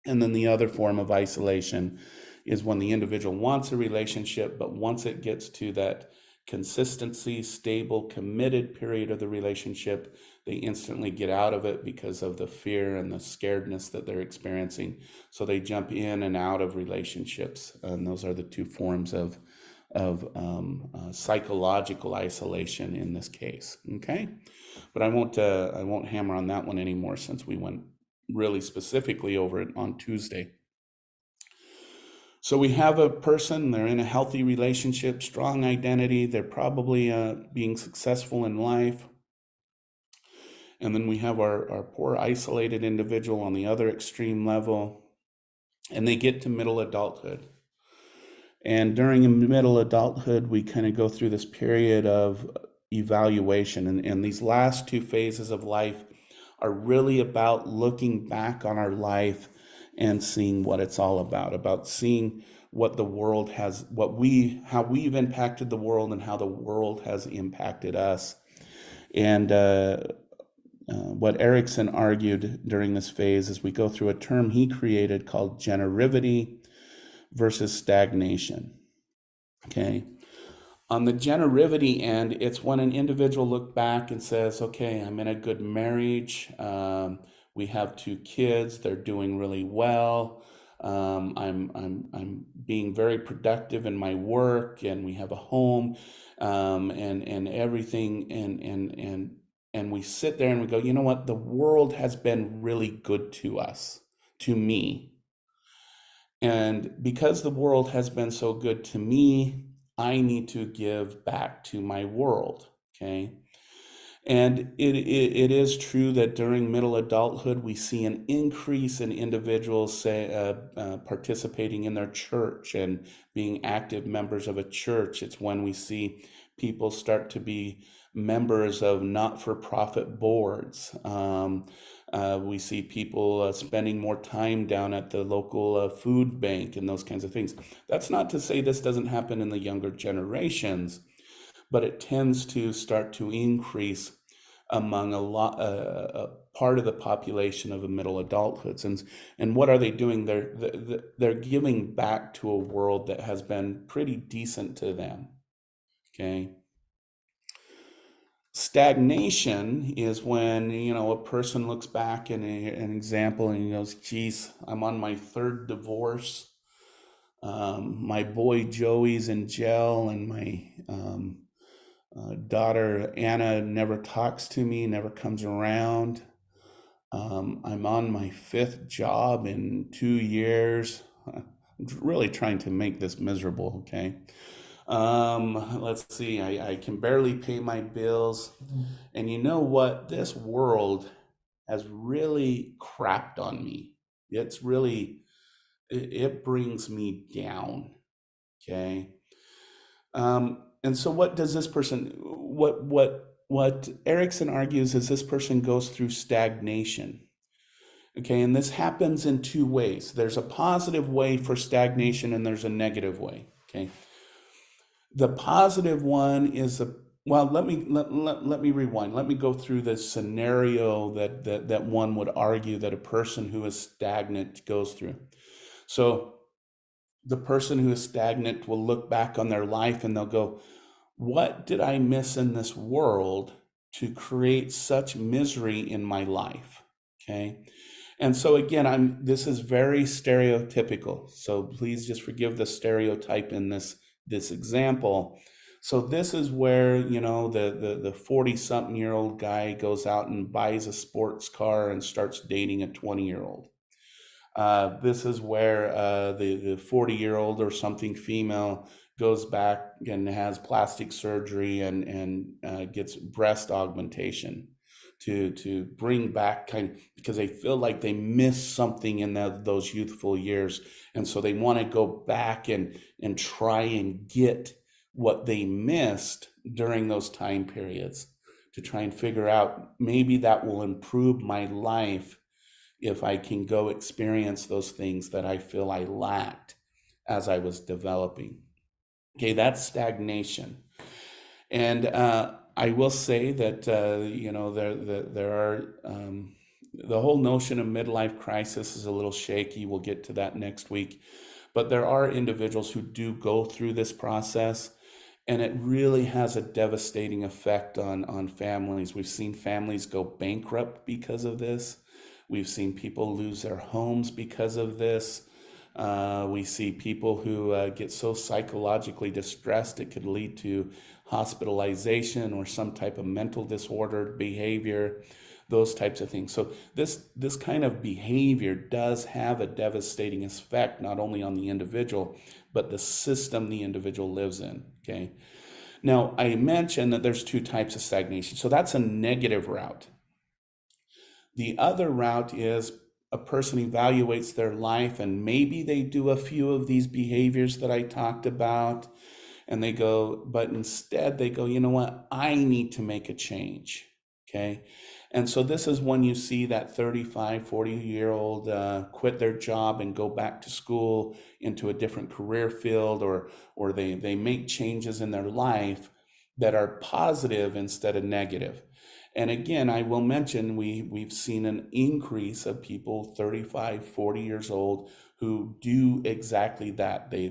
And then the other form of isolation is when the individual wants a relationship, but once it gets to that consistency, stable, committed period of the relationship, they instantly get out of it because of the fear and the scaredness that they're experiencing. So they jump in and out of relationships. And those are the two forms of psychological isolation in this case. Okay, but I won't hammer on that one anymore since we went really specifically over it on Tuesday. So we have a person, they're in a healthy relationship, strong identity, they're probably being successful in life. And then we have our poor isolated individual on the other extreme level, and they get to middle adulthood. And during middle adulthood, we kind of go through this period of evaluation. And these last two phases of life are really about looking back on our life and seeing what it's all about seeing what the world has, how we've impacted the world and how the world has impacted us. And what Erickson argued during this phase is we go through a term he created called generivity versus stagnation. Okay. On the generivity end, it's when an individual look back and says, okay, I'm in a good marriage. We have 2 kids. They're doing really well. I'm being very productive in my work, and we have a home, and everything. And we sit there and we go, you know what? The world has been really good to us, to me. And because the world has been so good to me, I need to give back to my world. Okay. And it is true that during middle adulthood, we see an increase in individuals participating in their church and being active members of a church. It's when we see people start to be members of not-for-profit boards. We see people spending more time down at the local food bank and those kinds of things. That's not to say this doesn't happen in the younger generations, but it tends to start to increase among a part of the population of a middle adulthoods. And what are they doing? They're giving back to a world that has been pretty decent to them. Okay. Stagnation is when, a person looks back in an example and he goes, geez, I'm on my 3rd divorce. My boy Joey's in jail, and my daughter Anna never talks to me, never comes around. I'm on my 5th job in 2 years. I'm really trying to make this miserable, okay? Let's see, I can barely pay my bills. And you know what? This world has really crapped on me. It's really, it brings me down, okay? And so what does this person, what Erickson argues is this person goes through stagnation. Okay, and this happens in 2 ways. There's a positive way for stagnation and there's a negative way. Okay. The positive one is let me rewind. Let me go through the scenario that one would argue that a person who is stagnant goes through. So the person who is stagnant will look back on their life and they'll go, what did I miss in this world to create such misery in my life? Okay. And so again, this is very stereotypical. So please just forgive the stereotype in this example. So this is where, the 40-something-year-old guy goes out and buys a sports car and starts dating a 20-year-old. This is where the 40-year-old or something female goes back and has plastic surgery and gets breast augmentation to bring back because they feel like they missed something in those youthful years. And so they want to go back and try and get what they missed during those time periods, to try and figure out maybe that will improve my life if I can go experience those things that I feel I lacked as I was developing. Okay, that's stagnation. And I will say that, there are, the whole notion of midlife crisis is a little shaky. We'll get to that next week. But there are individuals who do go through this process, and it really has a devastating effect on families. We've seen families go bankrupt because of this. We've seen people lose their homes because of this. We see people who get so psychologically distressed it could lead to hospitalization or some type of mental disordered behavior, those types of things. So this kind of behavior does have a devastating effect, not only on the individual, but the system the individual lives in. Okay. Now, I mentioned that there's 2 types of stagnation. So that's a negative route. The other route is a person evaluates their life and maybe they do a few of these behaviors that I talked about, and they go, but instead they go, you know what, I need to make a change. Okay. And so this is when you see that 35, 40-year-old quit their job and go back to school into a different career field, or they make changes in their life that are positive instead of negative. And again, I will mention we've seen an increase of people 35, 40 years old who do exactly that. They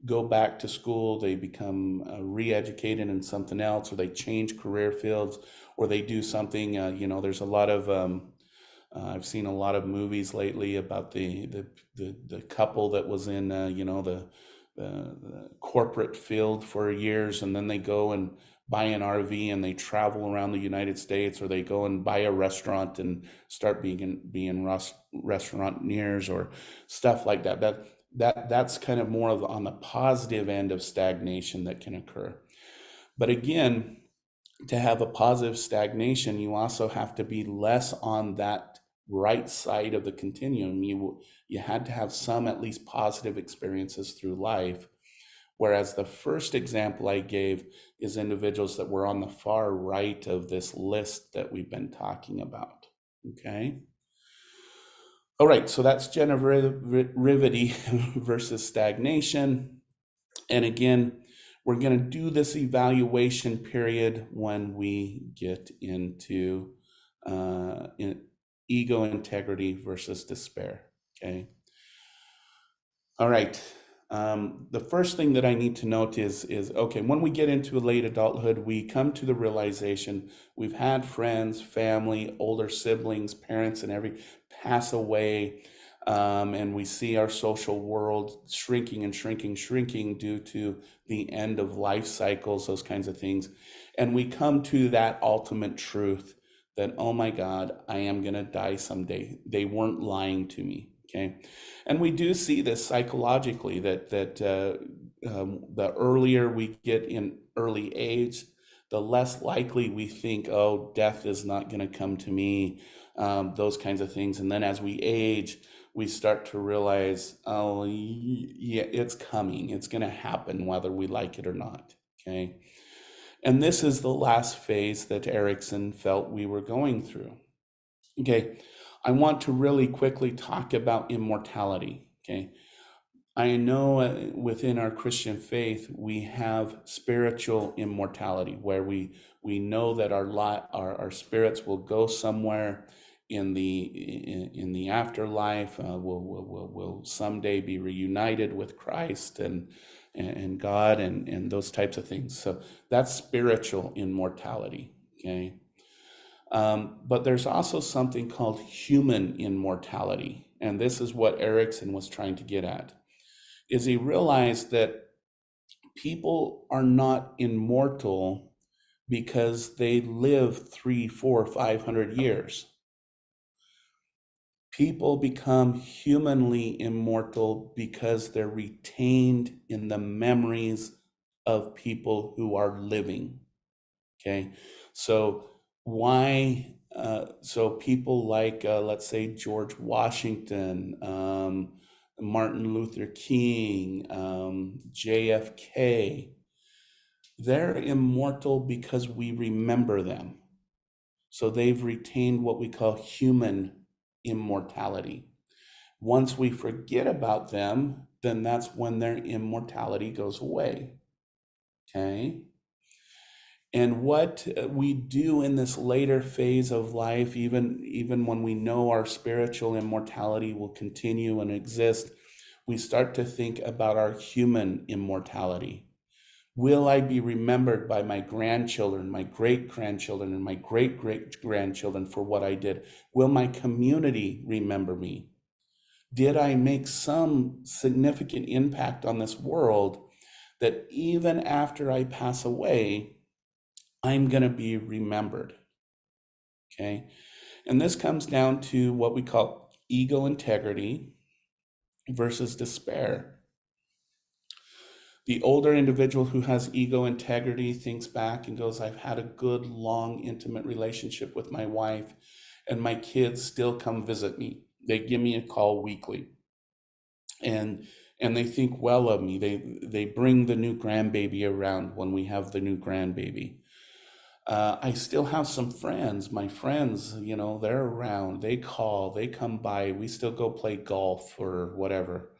go back to school, they become re-educated in something else, or they change career fields, or they do something. There's a lot of I've seen a lot of movies lately about the couple that was in the corporate field for years, and then they go and buy an RV and they travel around the United States, or they go and buy a restaurant and start being restauranteers or stuff like that. That's kind of more of on the positive end of stagnation that can occur. But again, to have a positive stagnation, you also have to be less on that right side of the continuum. You had to have some at least positive experiences through life. Whereas the first example I gave is individuals that were on the far right of this list that we've been talking about. Okay. All right, so that's generativity versus stagnation. And again, we're going to do this evaluation period when we get into ego integrity versus despair. Okay. All right. The first thing that I need to note is okay, when we get into late adulthood, we come to the realization we've had friends, family, older siblings, parents, and every pass away. And we see our social world shrinking and shrinking, shrinking due to the end of life cycles, those kinds of things. And we come to that ultimate truth that, oh my God, I am going to die someday. They weren't lying to me. Okay. And we do see this psychologically that the earlier we get in early age, the less likely we think, oh, death is not going to come to me, those kinds of things. And then as we age, we start to realize, oh, yeah, it's coming. It's going to happen whether we like it or not. Okay. And this is the last phase that Erickson felt we were going through. Okay. I want to really quickly talk about immortality. Okay. I know within our Christian faith, we have spiritual immortality where we know that our spirits will go somewhere in the afterlife. We'll someday be reunited with Christ and God and those types of things. So that's spiritual immortality. Okay. But there's also something called human immortality. And this is what Erickson was trying to get at, is he realized that people are not immortal because they live 3, 4, 500 years. People become humanly immortal because they're retained in the memories of people who are living. Okay, so why? So people like, let's say, George Washington, Martin Luther King, JFK, they're immortal because we remember them. So they've retained what we call human immortality. Once we forget about them, then that's when their immortality goes away. Okay. And what we do in this later phase of life, even when we know our spiritual immortality will continue and exist, we start to think about our human immortality. Will I be remembered by my grandchildren, my great-grandchildren, and my great-great-grandchildren for what I did? Will my community remember me? Did I make some significant impact on this world that even after I pass away, I'm going to be remembered? Okay. And this comes down to what we call ego integrity versus despair. The older individual who has ego integrity thinks back and goes, I've had a good, long, intimate relationship with my wife, and my kids still come visit me. They give me a call weekly. And they think well of me. They bring the new grandbaby around when we have the new grandbaby. I still have some friends. My friends, they're around. They call, they come by. We still go play golf or whatever.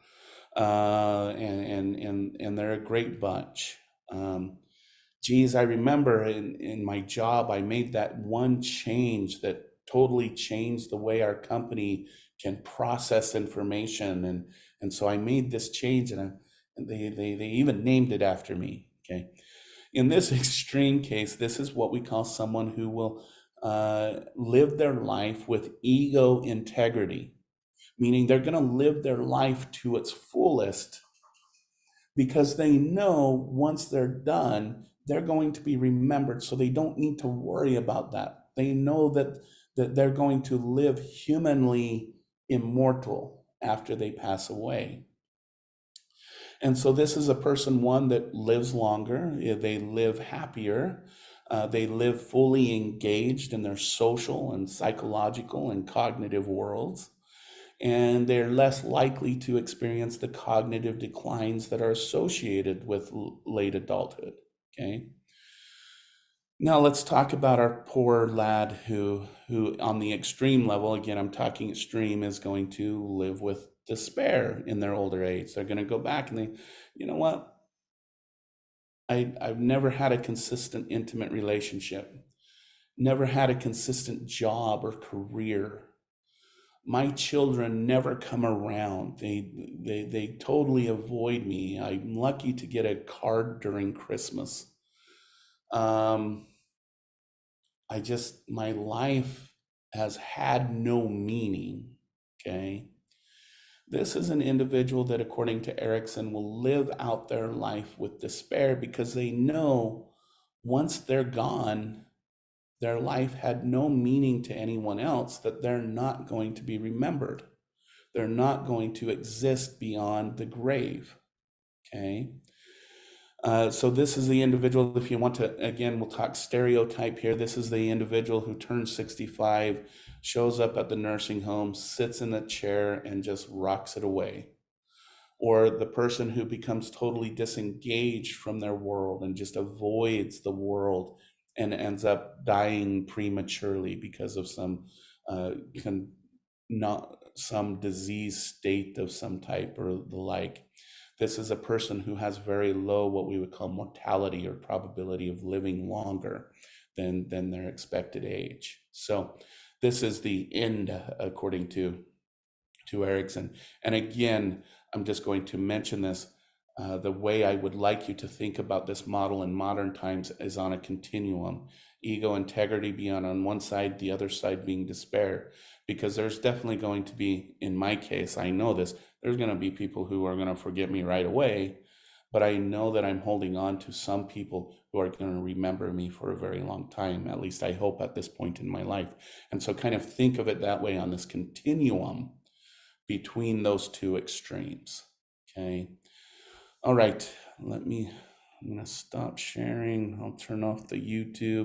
And they're a great bunch. Geez, I remember in my job, I made that one change that totally changed the way our company can process information. And so I made this change, and they even named it after me. Okay. In this extreme case, this is what we call someone who will live their life with ego integrity, meaning they're going to live their life to its fullest because they know once they're done, they're going to be remembered. So they don't need to worry about that. They know that they're going to live humanly immortal after they pass away. And so this is a person, one, that lives longer, they live happier, they live fully engaged in their social and psychological and cognitive worlds, and they're less likely to experience the cognitive declines that are associated with late adulthood. Okay. Now let's talk about our poor lad who on the extreme level, again, I'm talking extreme, is going to live with despair in their older age. They're going to go back and you know what? I've never had a consistent intimate relationship, never had a consistent job or career. My children never come around. They totally avoid me. I'm lucky to get a card during Christmas. Um, my life has had no meaning. Okay. This is an individual that, according to Erickson, will live out their life with despair because they know once they're gone, their life had no meaning to anyone else, that they're not going to be remembered. They're not going to exist beyond the grave. Okay. So this is the individual, if you want to, again, we'll talk stereotype here. This is the individual who turns 65, shows up at the nursing home, sits in a chair and just rocks it away. Or the person who becomes totally disengaged from their world and just avoids the world and ends up dying prematurely because of some not some disease state of some type or the like. This is a person who has very low, what we would call mortality or probability of living longer than their expected age. So this is the end, according to Erickson. And again, I'm just going to mention this. The way I would like you to think about this model in modern times is on a continuum. Ego integrity being on one side, the other side being despair. Because there's definitely going to be, in my case, I know this, there's going to be people who are going to forget me right away. But I know that I'm holding on to some people who are going to remember me for a very long time. At least I hope at this point in my life. And so kind of think of it that way on this continuum between those two extremes. Okay. All right. I'm going to stop sharing. I'll turn off the YouTube.